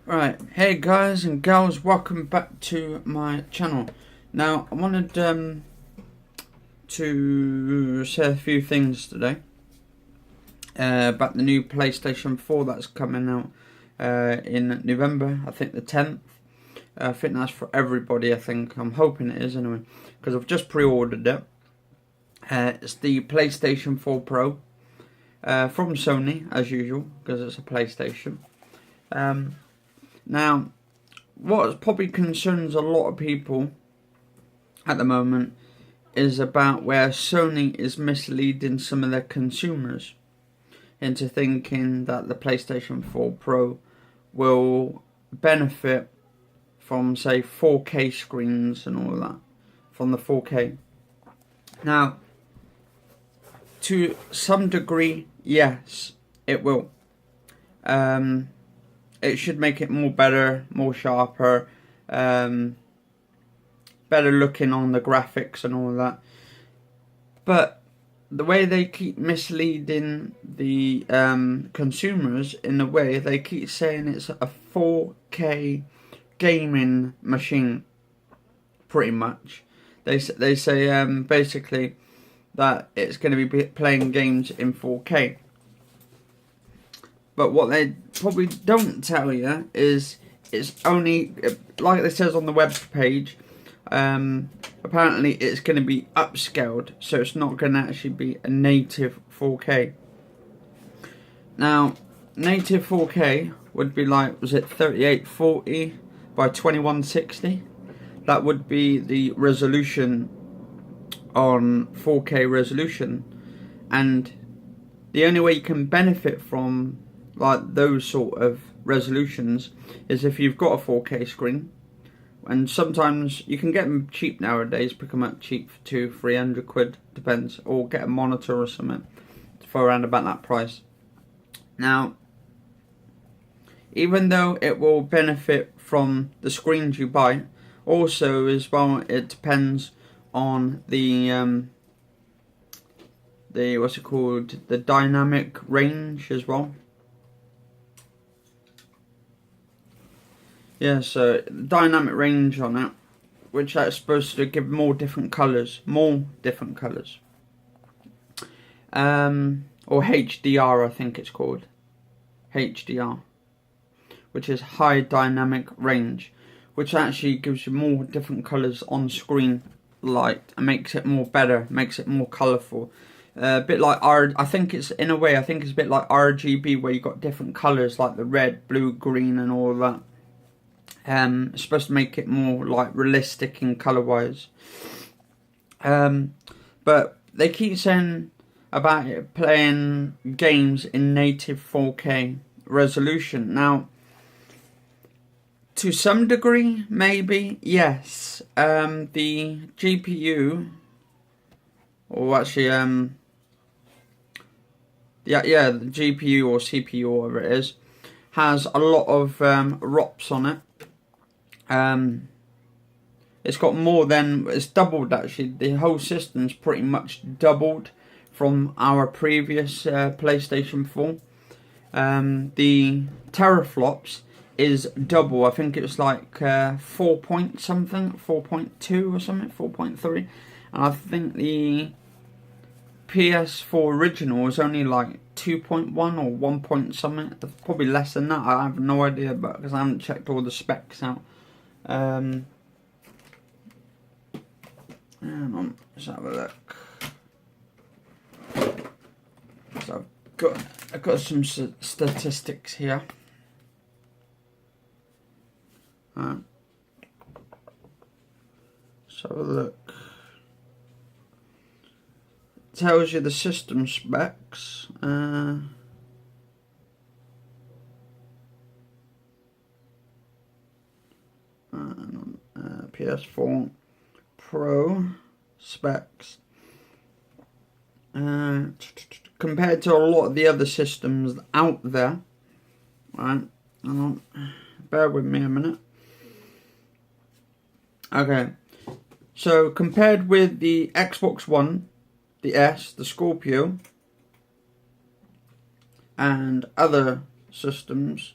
Right, hey guys and gals, welcome back to my channel. Now, I wanted to say a few things today about the new PlayStation 4 that's coming out in November, I think the 10th. I think that's for everybody, I'm hoping it is anyway, because I've just pre-ordered it. It's the PlayStation 4 Pro from Sony, as usual, because it's a PlayStation. Now, what probably concerns a lot of people at the moment is about where Sony is misleading some of their consumers into thinking that the PlayStation 4 Pro will benefit from, say, 4K screens and all of that, from the 4K. Now, to some degree, yes, it will. It should make it more better, more sharper, better looking on the graphics and all of that. But the way they keep misleading the consumers, in a way, they keep saying it's a 4K gaming machine, pretty much. They say basically that it's going to be playing games in 4K. But what they probably don't tell you is it's only, like it says on the web page, apparently it's going to be upscaled, so it's not going to actually be a native 4K. Now, native 4K would be like, was it 3840 by 2160? That would be the resolution on 4K resolution, and the only way you can benefit from like those sort of resolutions is if you've got a 4K screen, and sometimes you can get them cheap nowadays, pick them up cheap for 200-300 quid, depends, or get a monitor or something for around about that price. Now, even though it will benefit from the screens you buy, also as well it depends on the what's it called, the dynamic range as well. Yeah, so dynamic range on it, which is supposed to give more different colours, or HDR, I think it's called, HDR, which is high dynamic range, which actually gives you more different colours on screen light and makes it more better, makes it more colourful. A bit like I think it's a bit like RGB, where you got different colours like the red, blue, green, and all that. It's supposed to make it more like realistic in colour wise. But they keep saying about it playing games in native 4K resolution. Now, to some degree, maybe, yes. The GPU, or actually, the GPU or CPU, or whatever it is, has a lot of ROPS on it. It's got more than, it's doubled actually. The whole system's pretty much doubled from our previous PlayStation 4. The teraflops is double. I think it's like 4 point something, 4.2 or something, 4.3. And I think the PS4 original is only like 2.1 or 1 point something. Probably less than that. I have no idea, but because I haven't checked all the specs out. Hang on, let's have a look. So I've got some statistics here. Let's have a look. It tells you the system specs. PS4 Pro specs, compared to a lot of the other systems out there, right? Bear with me a minute. Okay, so compared with the Xbox One, the S, the Scorpio, and other systems,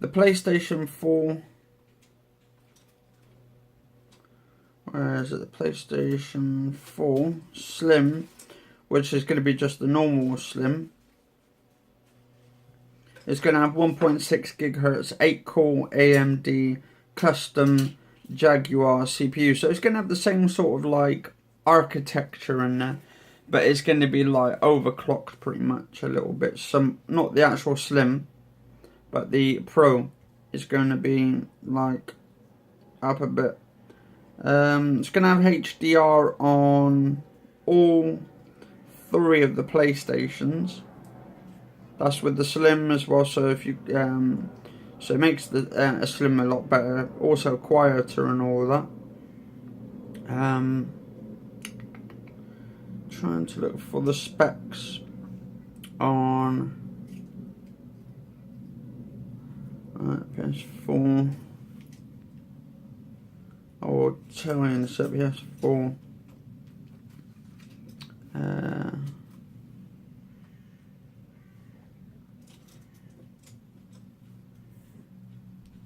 the PlayStation 4. Where is it? The PlayStation 4 Slim, which is going to be just the normal Slim. It's going to have 1.6 gigahertz, 8-core AMD custom Jaguar CPU. So it's going to have the same sort of like architecture in there, but it's going to be like overclocked pretty much a little bit. Some, not the actual Slim, but the Pro is going to be like up a bit. It's going to have HDR on all 3 of the PlayStations. That's with the Slim as well. So if you so it makes the a Slim a lot better, also quieter and all that. Trying to look for the specs on PS4 or telling us at PS4.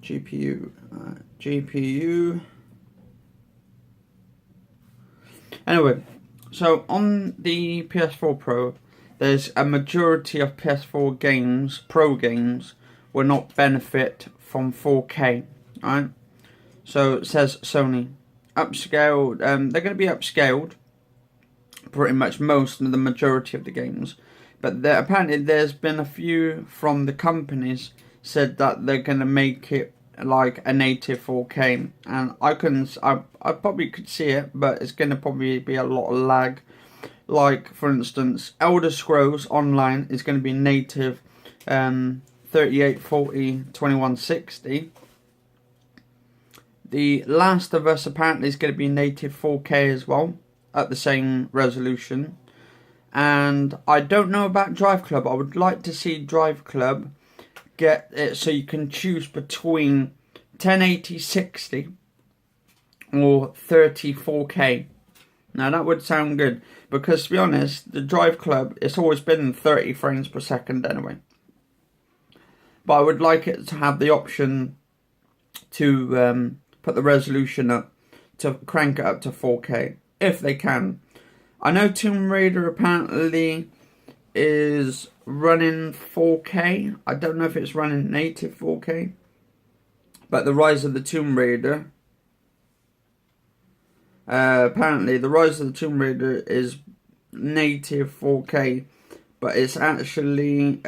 GPU. Anyway, so on the PS4 Pro, there's a majority of PS4 games, Pro games, will not benefit from 4K, right? So it says Sony upscaled. They're going to be upscaled, pretty much most of the majority of the games, but apparently there's been a few from the companies said that they're going to make it like a native 4K, and I probably could see it, but it's going to probably be a lot of lag. Like for instance, Elder Scrolls Online is going to be native 3840 2160. The Last of Us apparently is going to be native 4K as well, at the same resolution. And I don't know about Drive Club. I would like to see Drive Club get it so you can choose between 1080 60 or 30 4K. Now that would sound good, because to be honest, the Drive Club, it's always been 30 frames per second anyway. But I would like it to have the option to put the resolution up, to crank it up to 4K if they can. I know Tomb Raider apparently is running 4K. I don't know if it's running native 4K, but the Rise of the Tomb Raider, apparently the Rise of the Tomb Raider is native 4K, but it's actually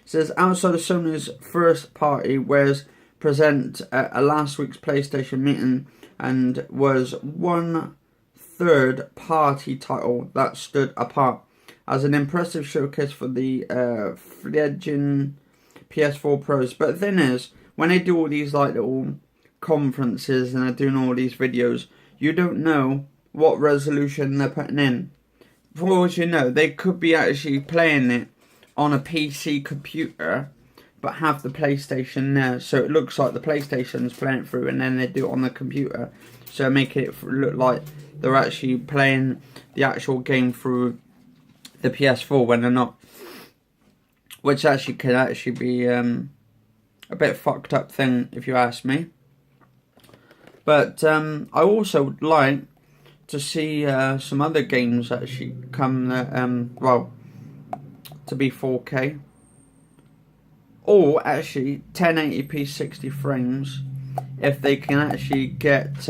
says outside of Sony's first party, whereas present at a last week's PlayStation meeting, and was one third-party title that stood apart as an impressive showcase for the fledgling PS4 Pros. But the thing is, when they do all these like little conferences and they're doing all these videos, you don't know what resolution they're putting in. For all you know, they could be actually playing it on a PC computer, but have the PlayStation there, so it looks like the PlayStation's playing it through, and then they do it on the computer, so make it look like they're actually playing the actual game through the PS4 when they're not, which actually could actually be a bit fucked up thing if you ask me. But I also would like to see some other games actually come well, to be 4K. Or actually 1080p 60 frames, if they can actually get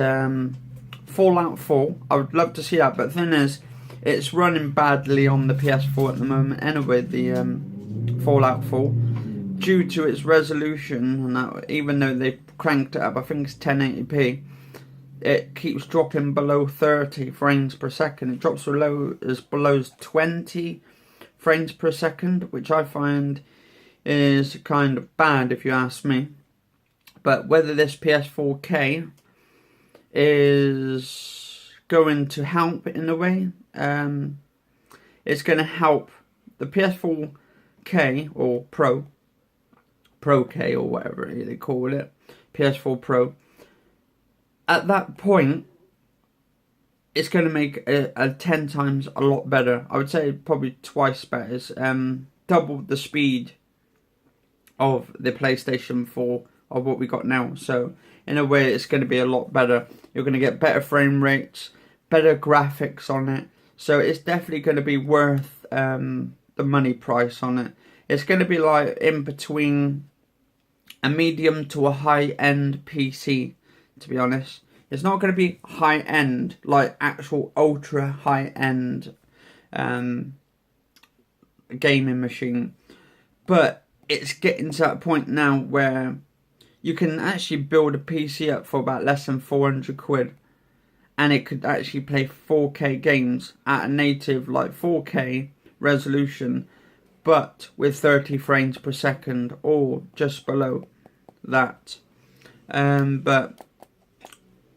Fallout 4. I would love to see that, but the thing is, it's running badly on the PS4 at the moment anyway, the Fallout 4, due to its resolution, and that, even though they've cranked it up, I think it's 1080p, it keeps dropping below 30 frames per second. It drops as below 20 frames per second, which I find is kind of bad if you ask me. But whether this PS4K is going to help in a way, it's going to help the PS4K or Pro K or whatever they call it, PS4 Pro. At that point, it's going to make a 10 times a lot better. I would say probably twice better. It's double the speed of the PlayStation 4 of what we got now. So in a way, it's going to be a lot better. You're going to get better frame rates, better graphics on it. So it's definitely going to be worth the money price on it. It's going to be like in between a medium to a high-end PC, to be honest. It's not going to be high-end, like actual ultra high-end gaming machine. But it's getting to that point now where you can actually build a PC up for about less than 400 quid. And it could actually play 4K games at a native, like 4K resolution, but with 30 frames per second or just below that. But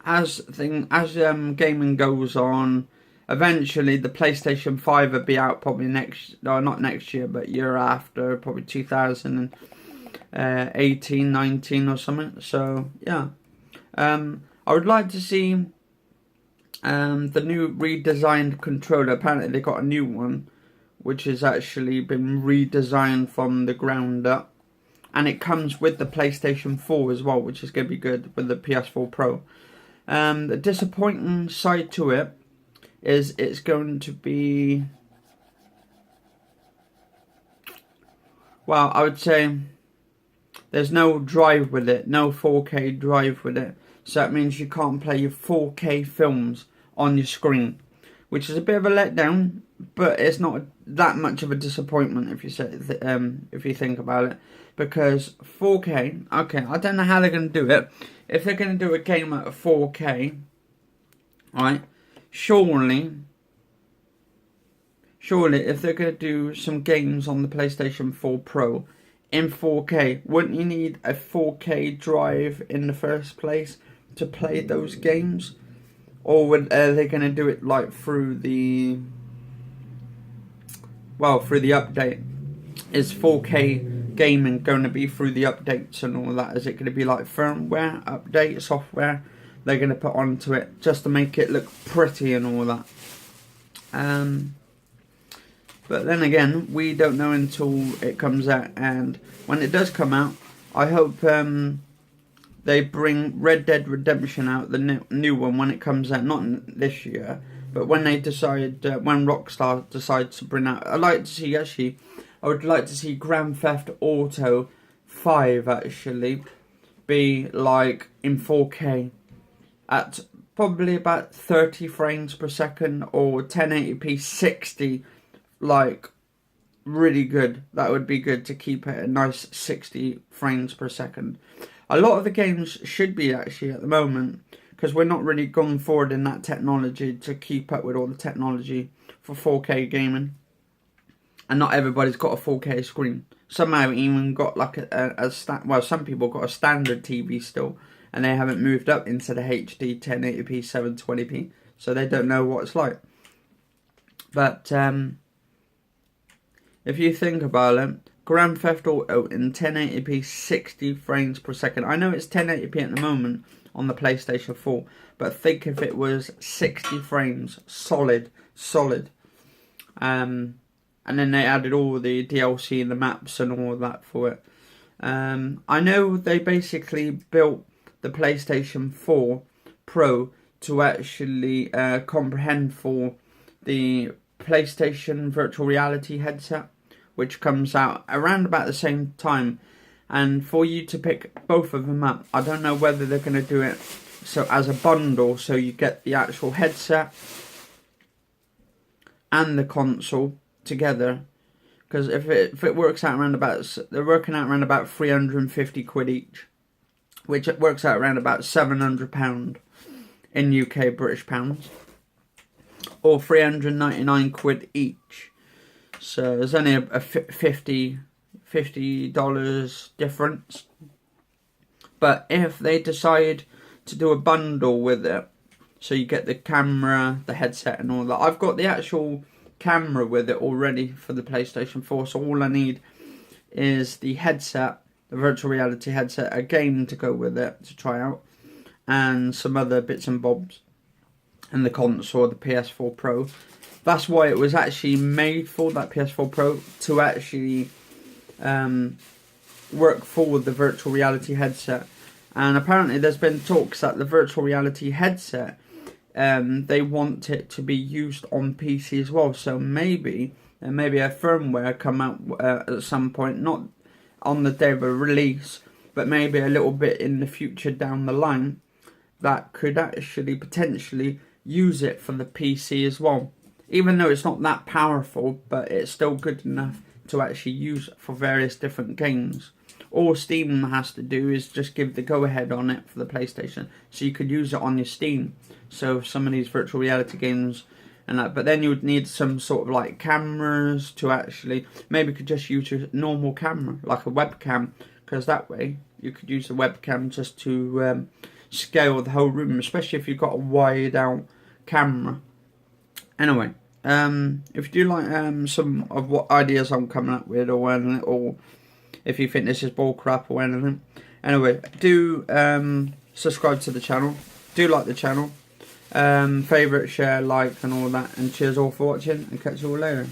as gaming goes on, eventually the PlayStation 5 will be out probably not next year, but year after, probably 2018, 19 or something. So yeah, I would like to see the new redesigned controller. Apparently they got a new one, which has actually been redesigned from the ground up. And it comes with the PlayStation 4 as well, which is going to be good with the PS4 Pro. The disappointing side to it is it's going to be... Well, I would say there's no drive with it, no 4K drive with it. So that means you can't play your 4K films on your screen, which is a bit of a letdown, but it's not that much of a disappointment if you think about it, because 4K, okay, I don't know how they're going to do it. If they're going to do a game at 4K, right, surely if they're going to do some games on the PlayStation 4 Pro in 4K, wouldn't you need a 4K drive in the first place to play those games? Or are they going to do it like through the update? Is 4K gaming going to be through the updates and all that? Is it going to be like firmware update, software they're going to put onto it just to make it look pretty and all that? But then again, we don't know until it comes out, and when it does come out, I hope they bring Red Dead Redemption out, the new one, when it comes out, not this year, but when they decide, when Rockstar decides to bring out, I would like to see Grand Theft Auto 5 actually be like in 4K at probably about 30 frames per second or 1080p 60, like really good. That would be good to keep it a nice 60 frames per second. A lot of the games should be actually at the moment, because we're not really going forward in that technology to keep up with all the technology for 4K gaming. And not everybody's got a 4K screen. Some have even got like some people got a standard TV still, and they haven't moved up into the HD 1080p 720p, so they don't know what it's like. But if you think about it, Grand Theft Auto in 1080p 60 frames per second. I know it's 1080p at the moment on the PlayStation 4, but think if it was 60 frames solid. And then they added all the DLC and the maps and all of that for it. I know they basically built the PlayStation 4 Pro to actually comprehend for the PlayStation virtual reality headset, which comes out around about the same time, and for you to pick both of them up, I don't know whether they're going to do it so as a bundle, so you get the actual headset and the console together, because if it works out around about, they're working out around about 350 quid each, which works out around about £700 in UK British pounds, or 399 quid each. So there's only a $50 difference. But if they decide to do a bundle with it, so you get the camera, the headset and all that. I've got the actual camera with it already for the PlayStation 4, so all I need is the headset, the virtual reality headset, a game to go with it to try out, and some other bits and bobs, and the console, the PS4 Pro. That's why it was actually made for, that PS4 Pro, to actually work for the virtual reality headset. And apparently there's been talks that the virtual reality headset, they want it to be used on PC as well. So maybe a firmware come out at some point, not on the day of a release, but maybe a little bit in the future down the line, that could actually potentially use it for the PC as well. Even though it's not that powerful, but it's still good enough to actually use it for various different games. All Steam has to do is just give the go-ahead on it for the PlayStation, so you could use it on your Steam. So some of these virtual reality games and that, but then you would need some sort of like cameras to actually, maybe you could just use your normal camera, like a webcam, because that way you could use the webcam just to scale the whole room, especially if you've got a wide out camera. Anyway, if you do like some of what ideas I'm coming up with, or anything, or if you think this is bullcrap or anything, anyway, do subscribe to the channel, do like the channel, favourite, share, like and all that, and cheers all for watching, and catch you all later.